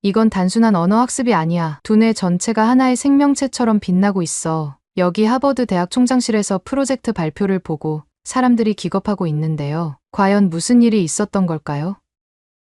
이건 단순한 언어 학습이 아니야. 두뇌 전체가 하나의 생명체처럼 빛나고 있어. 여기 하버드 대학 총장실에서 프로젝트 발표를 보고 사람들이 기겁하고 있는데요. 과연 무슨 일이 있었던 걸까요?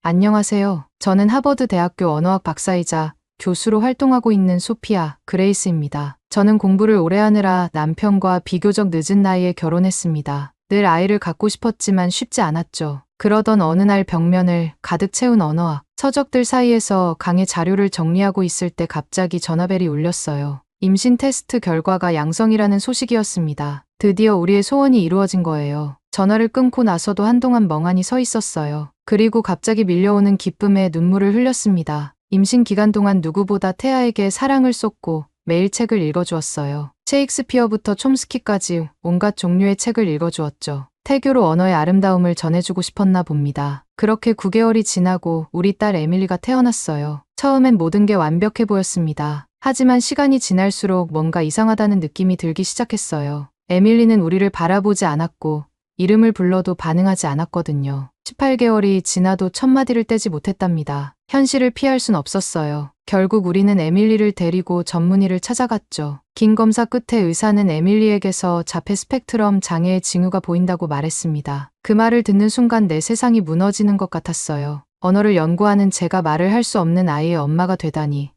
안녕하세요. 저는 하버드 대학교 언어학 박사이자 교수로 활동하고 있는 소피아 그레이스입니다. 저는 공부를 오래 하느라 남편과 비교적 늦은 나이에 결혼했습니다. 늘 아이를 갖고 싶었지만 쉽지 않았죠. 그러던 어느 날 벽면을 가득 채운 언어학 서적들 사이에서 강의 자료를 정리하고 있을 때 갑자기 전화벨이 울렸어요. 임신 테스트 결과가 양성이라는 소식이었습니다. 드디어 우리의 소원이 이루어진 거예요. 전화를 끊고 나서도 한동안 멍하니 서 있었어요. 그리고 갑자기 밀려오는 기쁨에 눈물을 흘렸습니다. 임신 기간 동안 누구보다 태아에게 사랑을 쏟고 매일 책을 읽어주었어요. 셰익스피어부터 촘스키까지 온갖 종류의 책을 읽어주었죠. 태교로 언어의 아름다움을 전해주고 싶었나 봅니다. 그렇게 9개월이 지나고 우리 딸 에밀리가 태어났어요. 처음엔 모든 게 완벽해 보였습니다. 하지만 시간이 지날수록 뭔가 이상하다는 느낌이 들기 시작했어요. 에밀리는 우리를 바라보지 않았고 이름을 불러도 반응하지 않았거든요. 18개월이 지나도 첫마디를 떼지 못했답니다. 현실을 피할 순 없었어요. 결국 우리는 에밀리를 데리고 전문의를 찾아갔죠. 긴 검사 끝에 의사는 에밀리에게서 자폐 스펙트럼 장애의 징후가 보인다고 말했습니다. 그 말을 듣는 순간 내 세상이 무너지는 것 같았어요. 언어를 연구하는 제가 말을 할 수 없는 아이의 엄마가 되다니.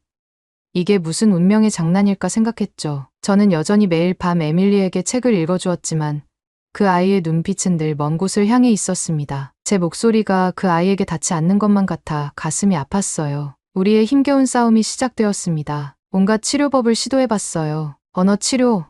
이게 무슨 운명의 장난일까 생각했죠. 저는 여전히 매일 밤 에밀리에게 책을 읽어주었지만 그 아이의 눈빛은 늘 먼 곳을 향해 있었습니다. 제 목소리가 그 아이에게 닿지 않는 것만 같아 가슴이 아팠어요. 우리의 힘겨운 싸움이 시작되었습니다. 온갖 치료법을 시도해봤어요. 언어 치료,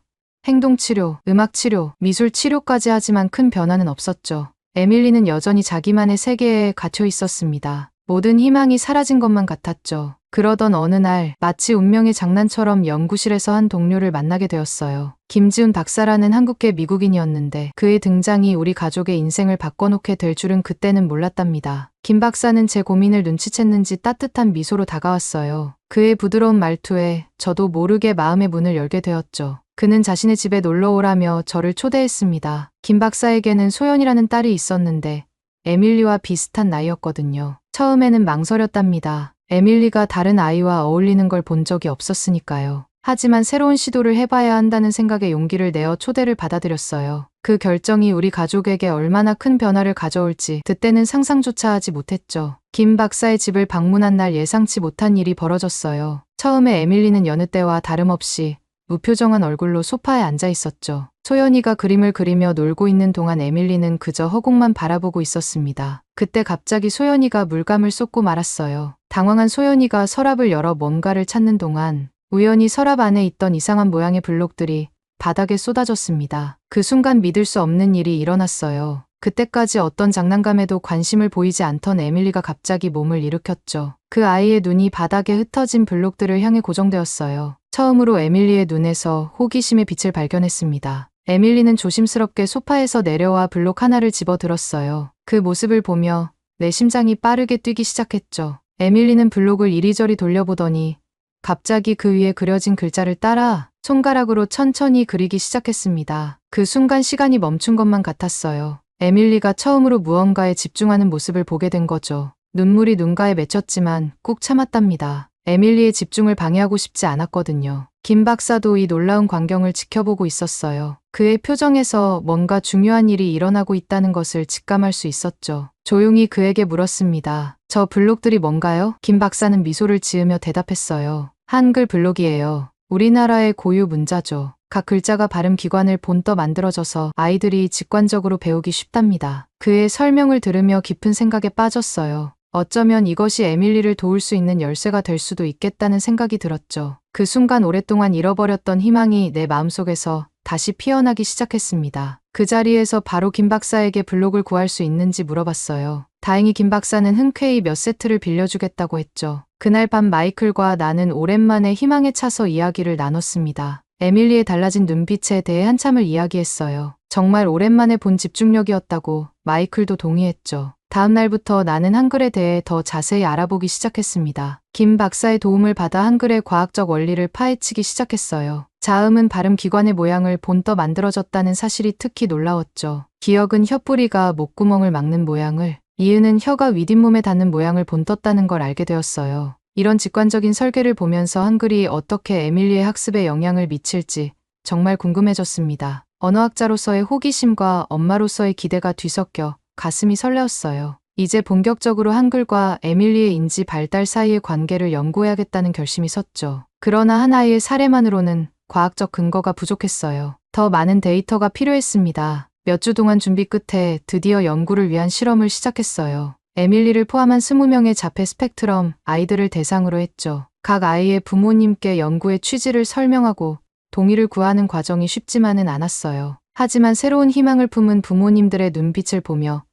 행동 치료, 음악 치료, 미술 치료까지 하지만 큰 변화는 없었죠. 에밀리는 여전히 자기만의 세계에 갇혀 있었습니다. 모든 희망이 사라진 것만 같았죠. 그러던 어느 날 마치 운명의 장난처럼 연구실에서 한 동료를 만나게 되었어요. 김지훈 박사라는 한국계 미국인이었는데 그의 등장이 우리 가족의 인생을 바꿔놓게 될 줄은 그때는 몰랐답니다. 김 박사는 제 고민을 눈치챘는지 따뜻한 미소로 다가왔어요. 그의 부드러운 말투에 저도 모르게 마음의 문을 열게 되었죠. 그는 자신의 집에 놀러 오라며 저를 초대했습니다. 김 박사에게는 소연이라는 딸이 있었는데 에밀리와 비슷한 나이였거든요. 처음에는 망설였답니다. 에밀리가 다른 아이와 어울리는 걸 본 적이 없었으니까요. 하지만 새로운 시도를 해봐야 한다는 생각에 용기를 내어 초대를 받아들였어요. 그 결정이 우리 가족에게 얼마나 큰 변화를 가져올지 그때는 상상조차 하지 못했죠. 김 박사의 집을 방문한 날 예상치 못한 일이 벌어졌어요. 처음에 에밀리는 여느 때와 다름없이 무표정한 얼굴로 소파에 앉아 있었죠. 소연이가 그림을 그리며 놀고 있는 동안 에밀리는 그저 허공만 바라보고 있었습니다. 그때 갑자기 소연이가 물감을 쏟고 말았어요. 당황한 소연이가 서랍을 열어 뭔가를 찾는 동안 우연히 서랍 안에 있던 이상한 모양의 블록들이 바닥에 쏟아졌습니다. 그 순간 믿을 수 없는 일이 일어났어요. 그때까지 어떤 장난감에도 관심을 보이지 않던 에밀리가 갑자기 몸을 일으켰죠. 그 아이의 눈이 바닥에 흩어진 블록들을 향해 고정되었어요. 처음으로 에밀리의 눈에서 호기심의 빛을 발견했습니다. 에밀리는 조심스럽게 소파에서 내려와 블록 하나를 집어들었어요. 그 모습을 보며 내 심장이 빠르게 뛰기 시작했죠. 에밀리는 블록을 이리저리 돌려보더니 갑자기 그 위에 그려진 글자를 따라 손가락으로 천천히 그리기 시작했습니다. 그 순간 시간이 멈춘 것만 같았어요. 에밀리가 처음으로 무언가에 집중하는 모습을 보게 된 거죠. 눈물이 눈가에 맺혔지만 꾹 참았답니다. 에밀리의 집중을 방해하고 싶지 않았거든요. 김 박사도 이 놀라운 광경을 지켜보고 있었어요. 그의 표정에서 뭔가 중요한 일이 일어나고 있다는 것을 직감할 수 있었죠. 조용히 그에게 물었습니다. 저 블록들이 뭔가요? 김 박사는 미소를 지으며 대답했어요. 한글 블록이에요. 우리나라의 고유 문자죠. 각 글자가 발음 기관을 본떠 만들어져서 아이들이 직관적으로 배우기 쉽답니다. 그의 설명을 들으며 깊은 생각에 빠졌어요. 어쩌면 이것이 에밀리를 도울 수 있는 열쇠가 될 수도 있겠다는 생각이 들었죠. 그 순간 오랫동안 잃어버렸던 희망이 내 마음속에서 다시 피어나기 시작했습니다. 그 자리에서 바로 김 박사에게 블록을 구할 수 있는지 물어봤어요. 다행히 김 박사는 흔쾌히 몇 세트를 빌려주겠다고 했죠. 그날 밤 마이클과 나는 오랜만에 희망에 차서 이야기를 나눴습니다. 에밀리의 달라진 눈빛에 대해 한참을 이야기했어요. 정말 오랜만에 본 집중력이었다고 마이클도 동의했죠. 다음 날부터 나는 한글에 대해 더 자세히 알아보기 시작했습니다. 김 박사의 도움을 받아 한글의 과학적 원리를 파헤치기 시작했어요. 자음은 발음 기관의 모양을 본떠 만들어졌다는 사실이 특히 놀라웠죠. 기역은 혀뿌리가 목구멍을 막는 모양을, 이은은 혀가 윗잇몸에 닿는 모양을 본떴다는 걸 알게 되었어요. 이런 직관적인 설계를 보면서 한글이 어떻게 에밀리의 학습에 영향을 미칠지 정말 궁금해졌습니다. 언어학자로서의 호기심과 엄마로서의 기대가 뒤섞여 가슴이 설레었어요. 이제 본격적으로 한글과 에밀리의 인지 발달 사이의 관계를 연구해야겠다는 결심이 섰죠. 그러나 하나의 사례만으로는 과학적 근거가 부족했어요. 더 많은 데이터가 필요했습니다. 몇 주 동안 준비 끝에 드디어 연구를 위한 실험을 시작했어요. 에밀리를 포함한 20명의 자폐 스펙트럼 아이들을 대상으로 했죠. 각 아이의 부모님께 연구의 취지를 설명하고 동의를 구하는 과정이 쉽지만은 않았어요. 하지만 새로운 희망을 품은 부모님들의 눈빛을 보며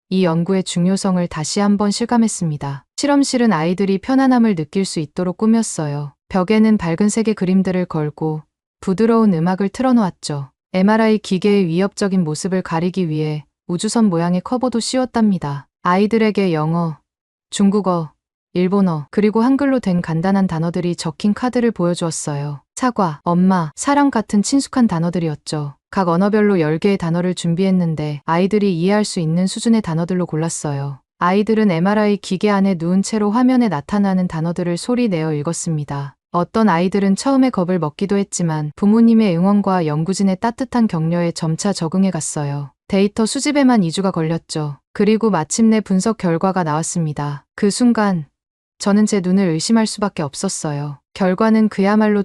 이 연구의 중요성을 다시 한번 실감했습니다. 실험실은 아이들이 편안함을 느낄 수 있도록 꾸몄어요. 벽에는 밝은 색의 그림들을 걸고 부드러운 음악을 틀어놓았죠. MRI 기계의 위협적인 모습을 가리기 위해 우주선 모양의 커버도 씌웠답니다. 아이들에게 영어, 중국어, 일본어, 그리고 한글로 된 간단한 단어들이 적힌 카드를 보여주었어요. 사과, 엄마, 사랑 같은 친숙한 단어들이었죠. 각 언어별로 10개의 단어를 준비했는데 아이들이 이해할 수 있는 수준의 단어들로 골랐어요. 아이들은 MRI 기계 안에 누운 채로 화면에 나타나는 단어들을 소리 내어 읽었습니다. 어떤 아이들은 처음에 겁을 먹기도 했지만 부모님의 응원과 연구진의 따뜻한 격려에 점차 적응해 갔어요. 데이터 수집에만 2주가 걸렸죠. 그리고 마침내 분석 결과가 나왔습니다. 그 순간 저는 제 눈을 의심할 수밖에 없었어요. 결과는 그야말로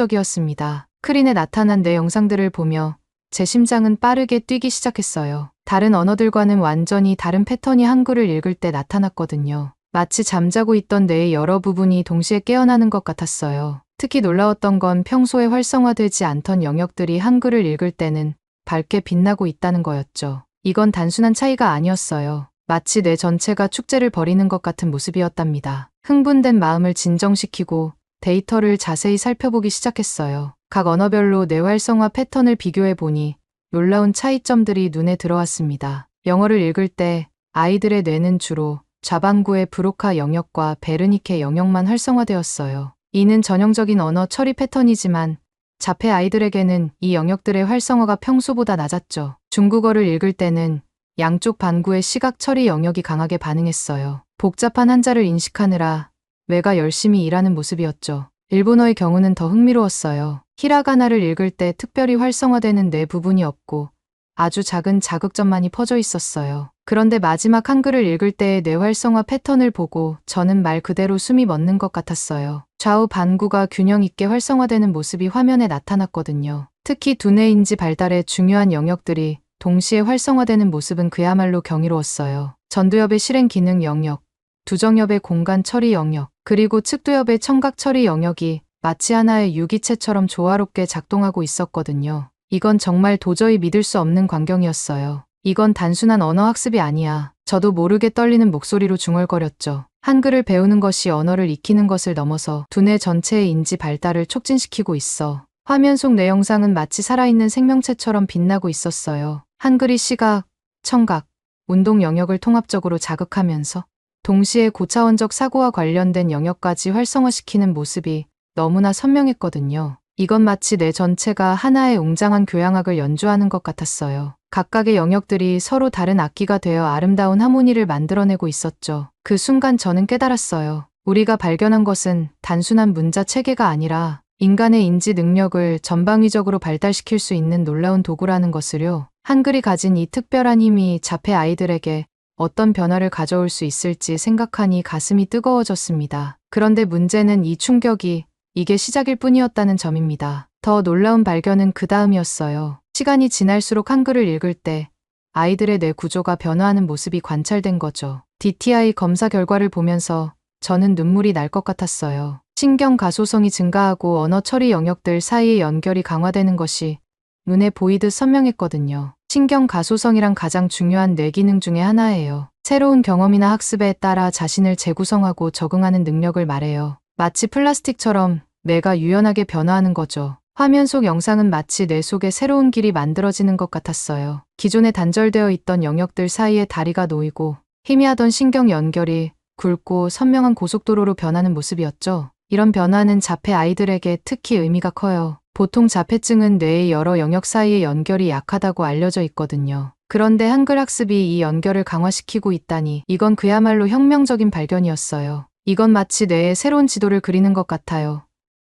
충격적이었습니다. 스크린에 나타난 내 영상들을 보며 제 심장은 빠르게 뛰기 시작했어요. 다른 언어들과는 완전히 다른 패턴이 한글을 읽을 때 나타났거든요. 마치 잠자고 있던 뇌의 여러 부분이 동시에 깨어나는 것 같았어요. 특히 놀라웠던 건 평소에 활성화되지 않던 영역들이 한글을 읽을 때는 밝게 빛나고 있다는 거였죠. 이건 단순한 차이가 아니었어요. 마치 뇌 전체가 축제를 벌이는 것 같은 모습이었답니다. 흥분된 마음을 진정시키고 데이터를 자세히 살펴보기 시작했어요. 각 언어별로 뇌 활성화 패턴을 비교해 보니 놀라운 차이점들이 눈에 들어왔습니다. 영어를 읽을 때 아이들의 뇌는 주로 좌반구의 브로카 영역과 베르니케 영역만 활성화되었어요. 이는 전형적인 언어 처리 패턴이지만 자폐 아이들에게는 이 영역들의 활성화가 평소보다 낮았죠. 중국어를 읽을 때는 양쪽 반구의 시각 처리 영역이 강하게 반응했어요. 복잡한 한자를 인식하느라 뇌가 열심히 일하는 모습이었죠. 일본어의 경우는 더 흥미로웠어요. 히라가나를 읽을 때 특별히 활성화되는 뇌 부분이 없고 아주 작은 자극점만이 퍼져 있었어요. 그런데 마지막 한글을 읽을 때의 뇌 활성화 패턴을 보고 저는 말 그대로 숨이 멎는 것 같았어요. 좌우 반구가 균형 있게 활성화되는 모습이 화면에 나타났거든요. 특히 두뇌 인지 발달의 중요한 영역들이 동시에 활성화되는 모습은 그야말로 경이로웠어요. 전두엽의 실행 기능 영역, 두정엽의 공간 처리 영역, 그리고 측두엽의 청각 처리 영역이 마치 하나의 유기체처럼 조화롭게 작동하고 있었거든요. 이건 정말 도저히 믿을 수 없는 광경이었어요. 이건 단순한 언어 학습이 아니야. 저도 모르게 떨리는 목소리로 중얼거렸죠. 한글을 배우는 것이 언어를 익히는 것을 넘어서 두뇌 전체의 인지 발달을 촉진시키고 있어. 화면 속 내 영상은 마치 살아있는 생명체처럼 빛나고 있었어요. 한글이 시각, 청각, 운동 영역을 통합적으로 자극하면서 동시에 고차원적 사고와 관련된 영역까지 활성화시키는 모습이 너무나 선명했거든요. 이건 마치 뇌 전체가 하나의 웅장한 교향악을 연주하는 것 같았어요. 각각의 영역들이 서로 다른 악기가 되어 아름다운 하모니를 만들어내고 있었죠. 그 순간 저는 깨달았어요. 우리가 발견한 것은 단순한 문자 체계가 아니라 인간의 인지 능력을 전방위적으로 발달시킬 수 있는 놀라운 도구라는 것을요. 한글이 가진 이 특별한 힘이 자폐 아이들에게 어떤 변화를 가져올 수 있을지 생각하니 가슴이 뜨거워졌습니다. 그런데 문제는 이 충격이 이게 시작일 뿐이었다는 점입니다. 더 놀라운 발견은 그 다음이었어요. 시간이 지날수록 한글을 읽을 때 아이들의 뇌 구조가 변화하는 모습이 관찰된 거죠. DTI 검사 결과를 보면서 저는 눈물이 날 것 같았어요. 신경 가소성이 증가하고 언어 처리 영역들 사이의 연결이 강화되는 것이 눈에 보이듯 선명했거든요. 신경 가소성이란 가장 중요한 뇌 기능 중에 하나예요. 새로운 경험이나 학습에 따라 자신을 재구성하고 적응하는 능력을 말해요. 마치 플라스틱처럼 뇌가 유연하게 변화하는 거죠. 화면 속 영상은 마치 뇌 속에 새로운 길이 만들어지는 것 같았어요. 기존에 단절되어 있던 영역들 사이에 다리가 놓이고 희미하던 신경 연결이 굵고 선명한 고속도로로 변하는 모습이었죠. 이런 변화는 자폐 아이들에게 특히 의미가 커요. 보통 자폐증은 뇌의 여러 영역 사이의 연결이 약하다고 알려져 있거든요. 그런데 한글 학습이 이 연결을 강화시키고 있다니 이건 그야말로 혁명적인 발견이었어요. 이건 마치 뇌에 새로운 지도를 그리는 것 같아요.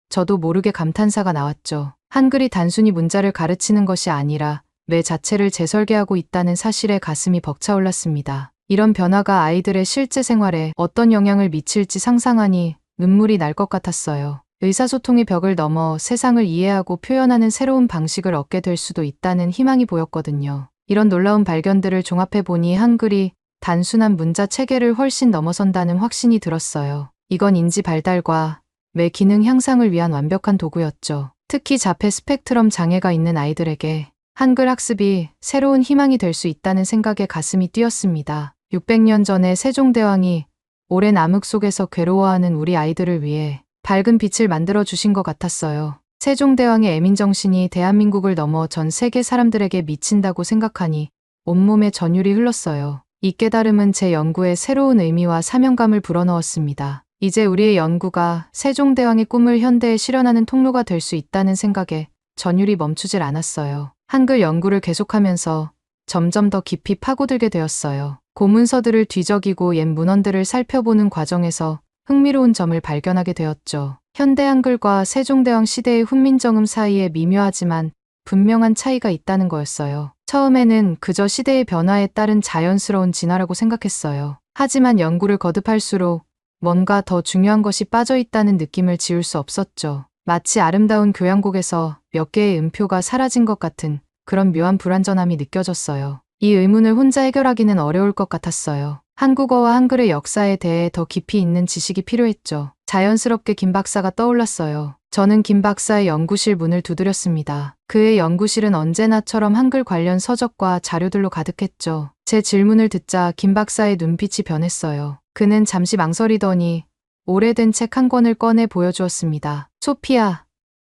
저도 모르게 감탄사가 나왔죠. 한글이 단순히 문자를 가르치는 것이 아니라 뇌 자체를 재설계하고 있다는 사실에 가슴이 벅차올랐습니다. 이런 변화가 아이들의 실제 생활에 어떤 영향을 미칠지 상상하니 눈물이 날 것 같았어요. 의사소통의 벽을 넘어 세상을 이해하고 표현하는 새로운 방식을 얻게 될 수도 있다는 희망이 보였거든요. 이런 놀라운 발견들을 종합해 보니 한글이 단순한 문자 체계를 훨씬 넘어선다는 확신이 들었어요. 이건 인지 발달과 뇌 기능 향상을 위한 완벽한 도구였죠. 특히 자폐 스펙트럼 장애가 있는 아이들에게 한글 학습이 새로운 희망이 될 수 있다는 생각에 가슴이 뛰었습니다. 600년 전에 세종대왕이 오랜 암흑 속에서 괴로워하는 우리 아이들을 위해 밝은 빛을 만들어 주신 것 같았어요. 세종대왕의 애민정신이 대한민국을 넘어 전 세계 사람들에게 미친다고 생각하니 온몸에 전율이 흘렀어요. 이 깨달음은 제 연구에 새로운 의미와 사명감을 불어넣었습니다. 이제 우리의 연구가 세종대왕의 꿈을 현대에 실현하는 통로가 될 수 있다는 생각에 전율이 멈추질 않았어요. 한글 연구를 계속하면서 점점 더 깊이 파고들게 되었어요. 고문서들을 뒤적이고 옛 문헌들을 살펴보는 과정에서 흥미로운 점을 발견하게 되었죠. 현대 한글과 세종대왕 시대의 훈민정음 사이에 미묘하지만 분명한 차이가 있다는 거였어요. 처음에는 그저 시대의 변화에 따른 자연스러운 진화라고 생각했어요. 하지만 연구를 거듭할수록 뭔가 더 중요한 것이 빠져 있다는 느낌을 지울 수 없었죠. 마치 아름다운 교향곡에서 몇 개의 음표가 사라진 것 같은 그런 묘한 불완전함이 느껴졌어요. 이 의문을 혼자 해결하기는 어려울 것 같았어요. 한국어와 한글의 역사에 대해 더 깊이 있는 지식이 필요했죠. 자연스럽게 김 박사가 떠올랐어요. 저는 김 박사의 연구실 문을 두드렸습니다. 그의 연구실은 언제나처럼 한글 관련 서적과 자료들로 가득했죠. 제 질문을 듣자 김 박사의 눈빛이 변했어요. 그는 잠시 망설이더니 오래된 책 한 권을 꺼내 보여주었습니다. 소피아,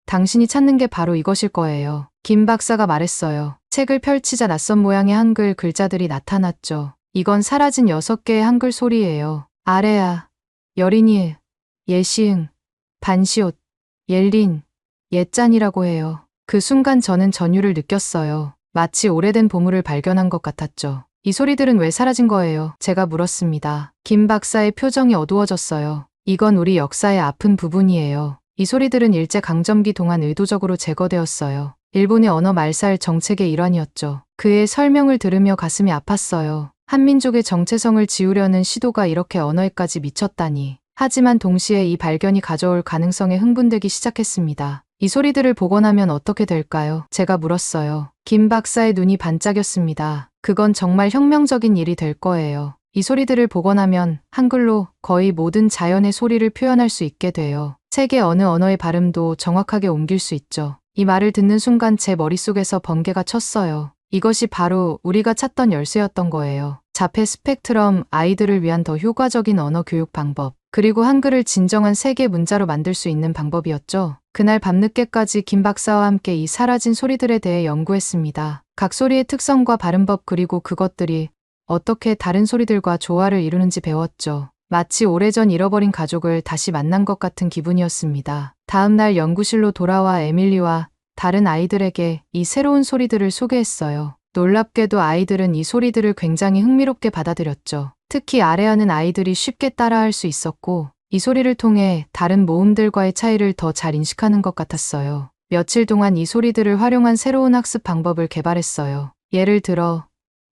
당신이 찾는 게 바로 이것일 거예요. 김 박사가 말했어요. 책을 펼치자 낯선 모양의 한글 글자들이 나타났죠. 이건 사라진 6개의 한글 소리예요. 아레아, 여린이, 예시응, 반시옷, 옐린, 옛짠이라고 해요. 그 순간 저는 전율을 느꼈어요. 마치 오래된 보물을 발견한 것 같았죠. 이 소리들은 왜 사라진 거예요? 제가 물었습니다. 김 박사의 표정이 어두워졌어요. 이건 우리 역사의 아픈 부분이에요. 이 소리들은 일제강점기 동안 의도적으로 제거되었어요. 일본의 언어 말살 정책의 일환이었죠. 그의 설명을 들으며 가슴이 아팠어요. 한민족의 정체성을 지우려는 시도가 이렇게 언어에까지 미쳤다니. 하지만 동시에 이 발견이 가져올 가능성에 흥분되기 시작했습니다. 이 소리들을 복원하면 어떻게 될까요? 제가 물었어요. 김 박사의 눈이 반짝였습니다. 그건 정말 혁명적인 일이 될 거예요. 이 소리들을 복원하면 한글로 거의 모든 자연의 소리를 표현할 수 있게 돼요. 세계 어느 언어의 발음도 정확하게 옮길 수 있죠. 이 말을 듣는 순간 제 머릿속에서 번개가 쳤어요. 이것이 바로 우리가 찾던 열쇠였던 거예요. 자폐 스펙트럼 아이들을 위한 더 효과적인 언어 교육 방법, 그리고 한글을 진정한 세계 문자로 만들 수 있는 방법이었죠. 그날 밤늦게까지 김 박사와 함께 이 사라진 소리들에 대해 연구했습니다. 각 소리의 특성과 발음법 그리고 그것들이 어떻게 다른 소리들과 조화를 이루는지 배웠죠. 마치 오래전 잃어버린 가족을 다시 만난 것 같은 기분이었습니다. 다음 날 연구실로 돌아와 에밀리와 다른 아이들에게 이 새로운 소리들을 소개했어요. 놀랍게도 아이들은 이 소리들을 굉장히 흥미롭게 받아들였죠. 특히 아래하는 아이들이 쉽게 따라할 수 있었고 이 소리를 통해 다른 모음들과의 차이를 더 잘 인식하는 것 같았어요. 며칠 동안 이 소리들을 활용한 새로운 학습 방법을 개발했어요. 예를 들어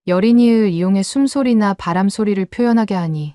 여린이을 이용해 숨소리나 바람 소리를 표현하게 하니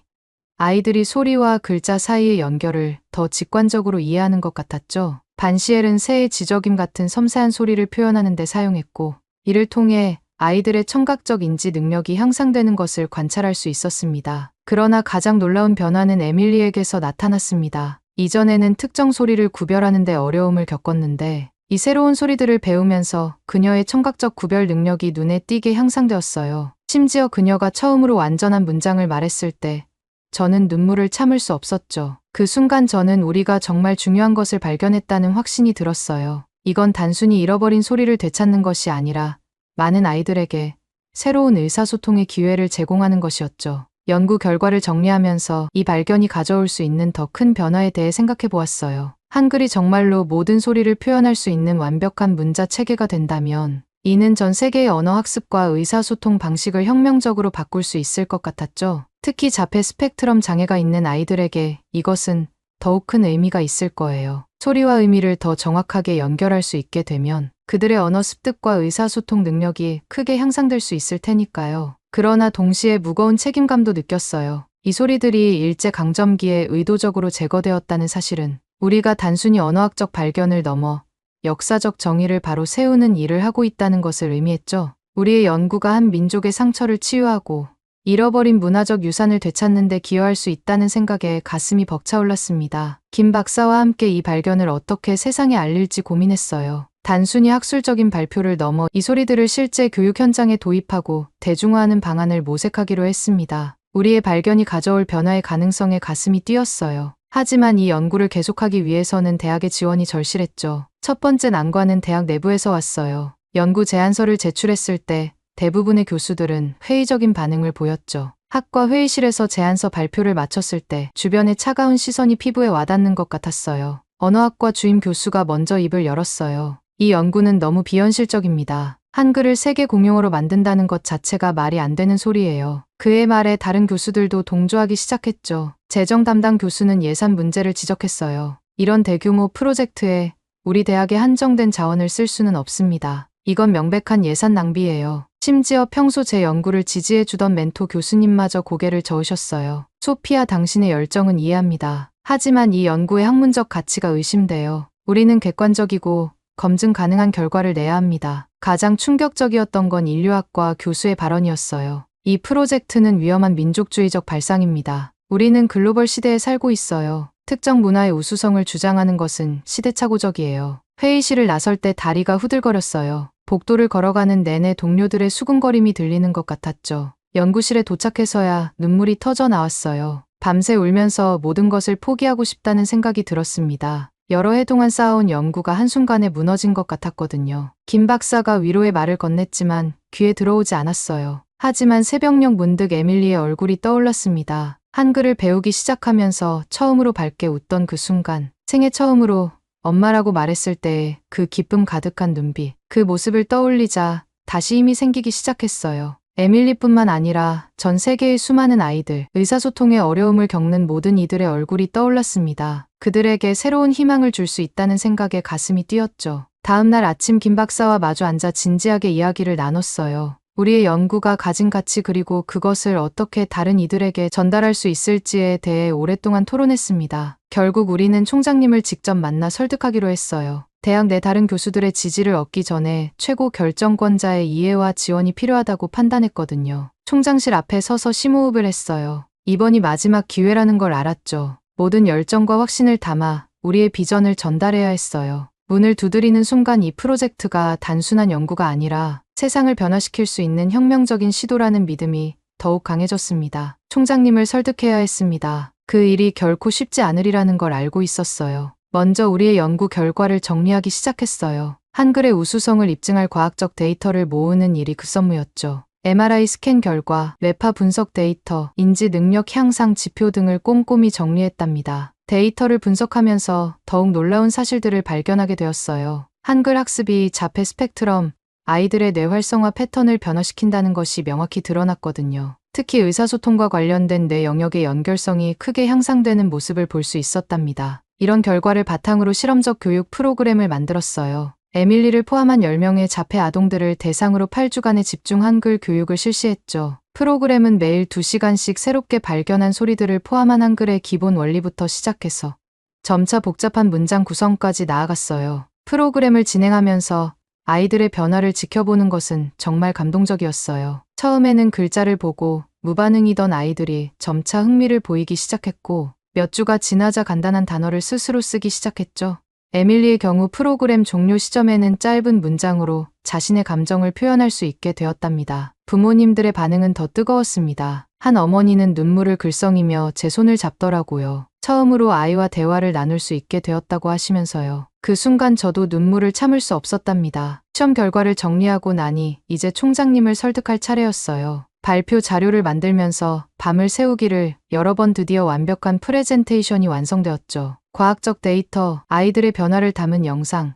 아이들이 소리와 글자 사이의 연결을 더 직관적으로 이해하는 것 같았죠. 반시엘은 새의 지저귐 같은 섬세한 소리를 표현하는 데 사용했고 이를 통해 아이들의 청각적 인지 능력이 향상되는 것을 관찰할 수 있었습니다. 그러나 가장 놀라운 변화는 에밀리에게서 나타났습니다. 이전에는 특정 소리를 구별하는 데 어려움을 겪었는데 이 새로운 소리들을 배우면서 그녀의 청각적 구별 능력이 눈에 띄게 향상되었어요. 심지어 그녀가 처음으로 완전한 문장을 말했을 때 저는 눈물을 참을 수 없었죠. 그 순간 저는 우리가 정말 중요한 것을 발견했다는 확신이 들었어요. 이건 단순히 잃어버린 소리를 되찾는 것이 아니라 많은 아이들에게 새로운 의사소통의 기회를 제공하는 것이었죠. 연구 결과를 정리하면서 이 발견이 가져올 수 있는 더 큰 변화에 대해 생각해 보았어요. 한글이 정말로 모든 소리를 표현할 수 있는 완벽한 문자 체계가 된다면 이는 전 세계의 언어 학습과 의사소통 방식을 혁명적으로 바꿀 수 있을 것 같았죠. 특히 자폐 스펙트럼 장애가 있는 아이들에게 이것은 더욱 큰 의미가 있을 거예요. 소리와 의미를 더 정확하게 연결할 수 있게 되면 그들의 언어 습득과 의사소통 능력이 크게 향상될 수 있을 테니까요. 그러나 동시에 무거운 책임감도 느꼈어요. 이 소리들이 일제강점기에 의도적으로 제거되었다는 사실은 우리가 단순히 언어학적 발견을 넘어 역사적 정의를 바로 세우는 일을 하고 있다는 것을 의미했죠. 우리의 연구가 한 민족의 상처를 치유하고 잃어버린 문화적 유산을 되찾는 데 기여할 수 있다는 생각에 가슴이 벅차올랐습니다. 김 박사와 함께 이 발견을 어떻게 세상에 알릴지 고민했어요. 단순히 학술적인 발표를 넘어 이 소리들을 실제 교육 현장에 도입하고 대중화하는 방안을 모색하기로 했습니다. 우리의 발견이 가져올 변화의 가능성에 가슴이 뛰었어요. 하지만 이 연구를 계속하기 위해서는 대학의 지원이 절실했죠. 첫 번째 난관은 대학 내부에서 왔어요. 연구 제안서를 제출했을 때 대부분의 교수들은 회의적인 반응을 보였죠. 학과 회의실에서 제안서 발표를 마쳤을 때 주변의 차가운 시선이 피부에 와닿는 것 같았어요. 언어학과 주임 교수가 먼저 입을 열었어요. 이 연구는 너무 비현실적입니다. 한글을 세계 공용어로 만든다는 것 자체가 말이 안 되는 소리예요. 그의 말에 다른 교수들도 동조하기 시작했죠. 재정 담당 교수는 예산 문제를 지적했어요. 이런 대규모 프로젝트에 우리 대학의 한정된 자원을 쓸 수는 없습니다. 이건 명백한 예산 낭비예요. 심지어 평소 제 연구를 지지해주던 멘토 교수님마저 고개를 저으셨어요. 소피아, 당신의 열정은 이해합니다. 하지만 이 연구의 학문적 가치가 의심돼요. 우리는 객관적이고 검증 가능한 결과를 내야 합니다. 가장 충격적이었던 건 인류학과 교수의 발언이었어요. 이 프로젝트는 위험한 민족주의적 발상입니다. 우리는 글로벌 시대에 살고 있어요. 특정 문화의 우수성을 주장하는 것은 시대착오적이에요. 회의실을 나설 때 다리가 후들거렸어요. 복도를 걸어가는 내내 동료들의 수군거림이 들리는 것 같았죠. 연구실에 도착해서야 눈물이 터져 나왔어요. 밤새 울면서 모든 것을 포기하고 싶다는 생각이 들었습니다. 여러 해 동안 쌓아온 연구가 한순간에 무너진 것 같았거든요. 김 박사가 위로의 말을 건넸지만 귀에 들어오지 않았어요. 하지만 새벽녘 문득 에밀리의 얼굴이 떠올랐습니다. 한글을 배우기 시작하면서 처음으로 밝게 웃던 그 순간, 생애 처음으로 엄마라고 말했을 때의 그 기쁨 가득한 눈빛, 그 모습을 떠올리자 다시 힘이 생기기 시작했어요. 에밀리뿐만 아니라 전 세계의 수많은 아이들, 의사소통의 어려움을 겪는 모든 이들의 얼굴이 떠올랐습니다. 그들에게 새로운 희망을 줄 수 있다는 생각에 가슴이 뛰었죠. 다음 날 아침 김 박사와 마주 앉아 진지하게 이야기를 나눴어요. 우리의 연구가 가진 가치 그리고 그것을 어떻게 다른 이들에게 전달할 수 있을지에 대해 오랫동안 토론했습니다. 결국 우리는 총장님을 직접 만나 설득하기로 했어요. 대학 내 다른 교수들의 지지를 얻기 전에 최고 결정권자의 이해와 지원이 필요하다고 판단했거든요. 총장실 앞에 서서 심호흡을 했어요. 이번이 마지막 기회라는 걸 알았죠. 모든 열정과 확신을 담아 우리의 비전을 전달해야 했어요. 문을 두드리는 순간 이 프로젝트가 단순한 연구가 아니라 세상을 변화시킬 수 있는 혁명적인 시도라는 믿음이 더욱 강해졌습니다. 총장님을 설득해야 했습니다. 그 일이 결코 쉽지 않으리라는 걸 알고 있었어요. 먼저 우리의 연구 결과를 정리하기 시작했어요. 한글의 우수성을 입증할 과학적 데이터를 모으는 일이 급선무였죠. MRI 스캔 결과, 뇌파 분석 데이터, 인지 능력 향상 지표 등을 꼼꼼히 정리했답니다. 데이터를 분석하면서 더욱 놀라운 사실들을 발견하게 되었어요. 한글 학습이 자폐 스펙트럼, 아이들의 뇌 활성화 패턴을 변화시킨다는 것이 명확히 드러났거든요. 특히 의사소통과 관련된 뇌 영역의 연결성이 크게 향상되는 모습을 볼 수 있었답니다. 이런 결과를 바탕으로 실험적 교육 프로그램을 만들었어요. 에밀리를 포함한 10명의 자폐 아동들을 대상으로 8주간의 집중 한글 교육을 실시했죠. 프로그램은 매일 2시간씩 새롭게 발견한 소리들을 포함한 한글의 기본 원리부터 시작해서 점차 복잡한 문장 구성까지 나아갔어요. 프로그램을 진행하면서 아이들의 변화를 지켜보는 것은 정말 감동적이었어요. 처음에는 글자를 보고 무반응이던 아이들이 점차 흥미를 보이기 시작했고 몇 주가 지나자 간단한 단어를 스스로 쓰기 시작했죠. 에밀리의 경우 프로그램 종료 시점에는 짧은 문장으로 자신의 감정을 표현할 수 있게 되었답니다. 부모님들의 반응은 더 뜨거웠습니다. 한 어머니는 눈물을 글썽이며 제 손을 잡더라고요. 처음으로 아이와 대화를 나눌 수 있게 되었다고 하시면서요. 그 순간 저도 눈물을 참을 수 없었답니다. 시험 결과를 정리하고 나니 이제 총장님을 설득할 차례였어요. 발표 자료를 만들면서 밤을 새우기를 여러 번 드디어 완벽한 프레젠테이션이 완성되었죠. 과학적 데이터, 아이들의 변화를 담은 영상,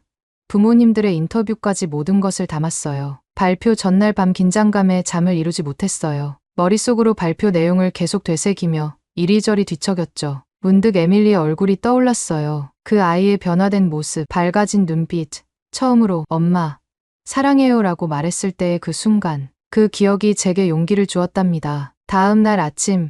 부모님들의 인터뷰까지 모든 것을 담았어요. 발표 전날 밤 긴장감에 잠을 이루지 못했어요. 머릿속으로 발표 내용을 계속 되새기며 이리저리 뒤척였죠. 문득 에밀리의 얼굴이 떠올랐어요. 그 아이의 변화된 모습, 밝아진 눈빛, 처음으로 엄마, 사랑해요라고 말했을 때의 그 순간, 그 기억이 제게 용기를 주었답니다. 다음 날 아침,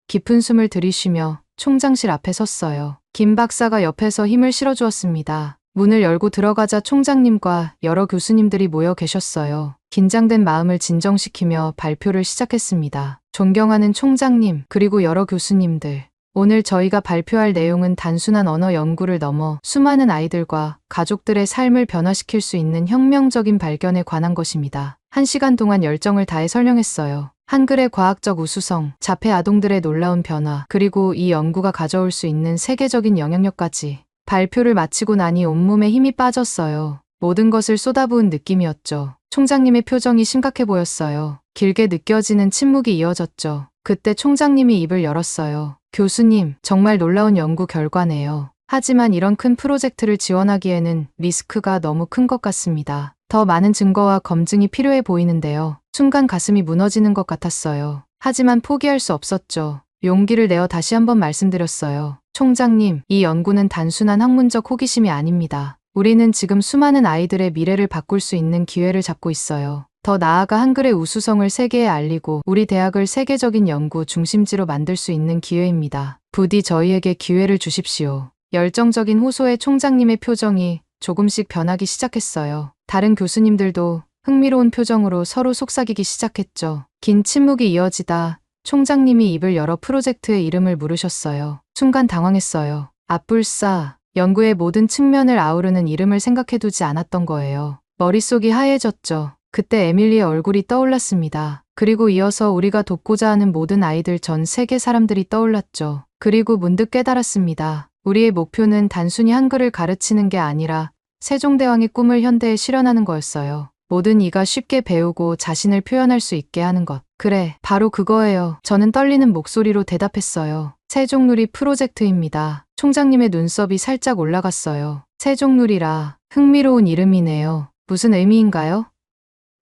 깊은 숨을 들이쉬며 총장실 앞에 섰어요. 김 박사가 옆에서 힘을 실어주었습니다. 문을 열고 들어가자 총장님과 여러 교수님들이 모여 계셨어요. 긴장된 마음을 진정시키며 발표를 시작했습니다. 존경하는 총장님, 그리고 여러 교수님들. 오늘 저희가 발표할 내용은 단순한 언어 연구를 넘어 수많은 아이들과 가족들의 삶을 변화시킬 수 있는 혁명적인 발견에 관한 것입니다. 1시간 동안 열정을 다해 설명했어요. 한글의 과학적 우수성, 자폐 아동들의 놀라운 변화, 그리고 이 연구가 가져올 수 있는 세계적인 영향력까지. 발표를 마치고 나니 온몸에 힘이 빠졌어요. 모든 것을 쏟아부은 느낌이었죠. 총장님의 표정이 심각해 보였어요. 길게 느껴지는 침묵이 이어졌죠. 그때 총장님이 입을 열었어요. 교수님, 정말 놀라운 연구 결과네요. 하지만 이런 큰 프로젝트를 지원하기에는 리스크가 너무 큰 것 같습니다. 더 많은 증거와 검증이 필요해 보이는데요. 순간 가슴이 무너지는 것 같았어요. 하지만 포기할 수 없었죠. 용기를 내어 다시 한번 말씀드렸어요. 총장님, 이 연구는 단순한 학문적 호기심이 아닙니다. 우리는 지금 수많은 아이들의 미래를 바꿀 수 있는 기회를 잡고 있어요. 더 나아가 한글의 우수성을 세계에 알리고 우리 대학을 세계적인 연구 중심지로 만들 수 있는 기회입니다. 부디 저희에게 기회를 주십시오. 열정적인 호소의 총장님의 표정이 조금씩 변하기 시작했어요. 다른 교수님들도 흥미로운 표정으로 서로 속삭이기 시작했죠. 긴 침묵이 이어지다 총장님이 입을 열어 프로젝트의 이름을 물으셨어요. 순간 당황했어요. 앞불사, 연구의 모든 측면을 아우르는 이름을 생각해두지 않았던 거예요. 머릿속이 하얘졌죠. 그때 에밀리의 얼굴이 떠올랐습니다. 그리고 이어서 우리가 돕고자 하는 모든 아이들, 전 세계 사람들이 떠올랐죠. 그리고 문득 깨달았습니다. 우리의 목표는 단순히 한글을 가르치는 게 아니라 세종대왕의 꿈을 현대에 실현하는 거였어요. 모든 이가 쉽게 배우고 자신을 표현할 수 있게 하는 것. 그래, 바로 그거예요. 저는 떨리는 목소리로 대답했어요. 세종누리 프로젝트입니다. 총장님의 눈썹이 살짝 올라갔어요. 세종누리라, 흥미로운 이름이네요. 무슨 의미인가요?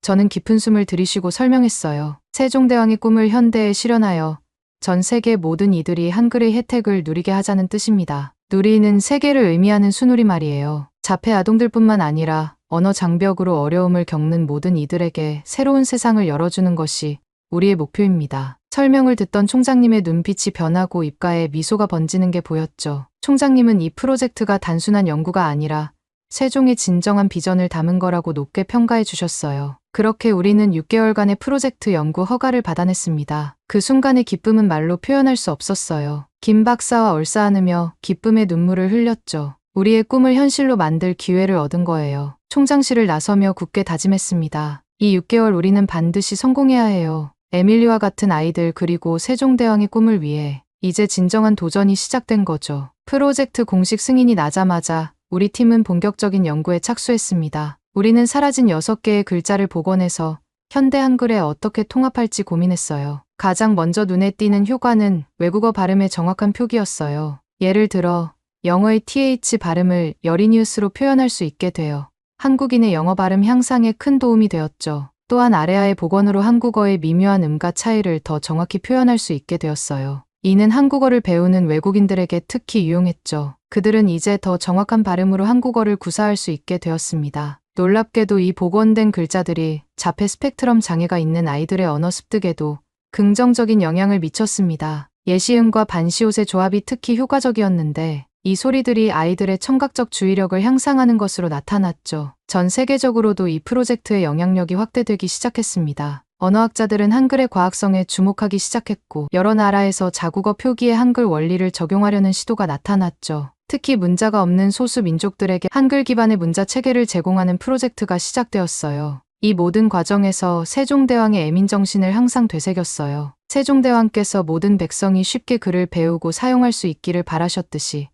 저는 깊은 숨을 들이쉬고 설명했어요. 세종대왕의 꿈을 현대에 실현하여 전 세계 모든 이들이 한글의 혜택을 누리게 하자는 뜻입니다. 누리는 세계를 의미하는 순우리말이에요. 자폐 아동들뿐만 아니라 언어 장벽으로 어려움을 겪는 모든 이들에게 새로운 세상을 열어주는 것이 우리의 목표입니다. 설명을 듣던 총장님의 눈빛이 변하고 입가에 미소가 번지는 게 보였죠. 총장님은 이 프로젝트가 단순한 연구가 아니라 세종의 진정한 비전을 담은 거라고 높게 평가해 주셨어요. 그렇게 우리는 6개월간의 프로젝트 연구 허가를 받아냈습니다. 그 순간의 기쁨은 말로 표현할 수 없었어요. 김 박사와 얼싸안으며 기쁨의 눈물을 흘렸죠. 우리의 꿈을 현실로 만들 기회를 얻은 거예요. 총장실을 나서며 굳게 다짐했습니다. 이 6개월 우리는 반드시 성공해야 해요. 에밀리와 같은 아이들, 그리고 세종대왕의 꿈을 위해. 이제 진정한 도전이 시작된 거죠. 프로젝트 공식 승인이 나자마자 우리 팀은 본격적인 연구에 착수했습니다. 우리는 사라진 6개의 글자를 복원해서 현대 한글에 어떻게 통합할지 고민했어요. 가장 먼저 눈에 띄는 효과는 외국어 발음의 정확한 표기였어요. 예를 들어 영어의 th 발음을 여리니우스로 표현할 수 있게 되어 한국인의 영어 발음 향상에 큰 도움이 되었죠. 또한 아래아의 복원으로 한국어의 미묘한 음가 차이를 더 정확히 표현할 수 있게 되었어요. 이는 한국어를 배우는 외국인들에게 특히 유용했죠. 그들은 이제 더 정확한 발음으로 한국어를 구사할 수 있게 되었습니다. 놀랍게도 이 복원된 글자들이 자폐 스펙트럼 장애가 있는 아이들의 언어 습득에도 긍정적인 영향을 미쳤습니다. 예시음과 반시옷의 조합이 특히 효과적이었는데 이 소리들이 아이들의 청각적 주의력을 향상하는 것으로 나타났죠. 전 세계적으로도 이 프로젝트의 영향력이 확대되기 시작했습니다. 언어학자들은 한글의 과학성에 주목하기 시작했고 여러 나라에서 자국어 표기에 한글 원리를 적용하려는 시도가 나타났죠. 특히 문자가 없는 소수 민족들에게 한글 기반의 문자 체계를 제공하는 프로젝트가 시작되었어요. 이 모든 과정에서 세종대왕의 애민정신을 항상 되새겼어요. 세종대왕께서 모든 백성이 쉽게 글을 배우고 사용할 수 있기를 바라셨듯이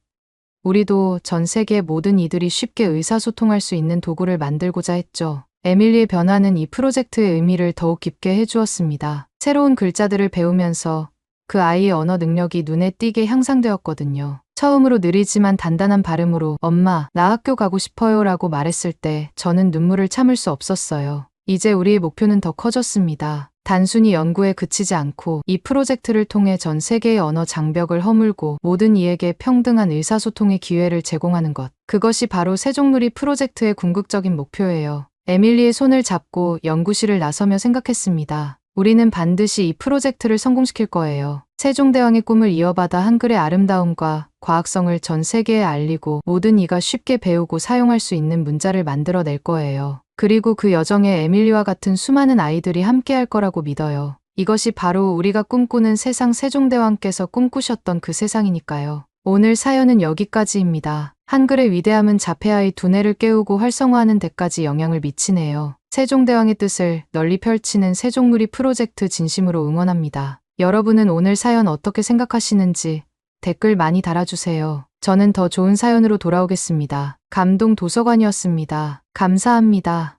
우리도 전 세계 모든 이들이 쉽게 의사소통할 수 있는 도구를 만들고자 했죠. 에밀리의 변화는 이 프로젝트의 의미를 더욱 깊게 해주었습니다. 새로운 글자들을 배우면서 그 아이의 언어 능력이 눈에 띄게 향상되었거든요. 처음으로 느리지만 단단한 발음으로 엄마, 나 학교 가고 싶어요 라고 말했을 때 저는 눈물을 참을 수 없었어요. 이제 우리의 목표는 더 커졌습니다. 단순히 연구에 그치지 않고 이 프로젝트를 통해 전 세계의 언어 장벽을 허물고 모든 이에게 평등한 의사소통의 기회를 제공하는 것. 그것이 바로 세종누리 프로젝트의 궁극적인 목표예요. 에밀리의 손을 잡고 연구실을 나서며 생각했습니다. 우리는 반드시 이 프로젝트를 성공시킬 거예요. 세종대왕의 꿈을 이어받아 한글의 아름다움과 과학성을 전 세계에 알리고 모든 이가 쉽게 배우고 사용할 수 있는 문자를 만들어낼 거예요. 그리고 그 여정에 에밀리와 같은 수많은 아이들이 함께할 거라고 믿어요. 이것이 바로 우리가 꿈꾸는 세상, 세종대왕께서 꿈꾸셨던 그 세상이니까요. 오늘 사연은 여기까지입니다. 한글의 위대함은 자폐아이 두뇌를 깨우고 활성화하는 데까지 영향을 미치네요. 세종대왕의 뜻을 널리 펼치는 세종누리 프로젝트 진심으로 응원합니다. 여러분은 오늘 사연 어떻게 생각하시는지 댓글 많이 달아주세요. 저는 더 좋은 사연으로 돌아오겠습니다. 감동 도서관이었습니다. 감사합니다.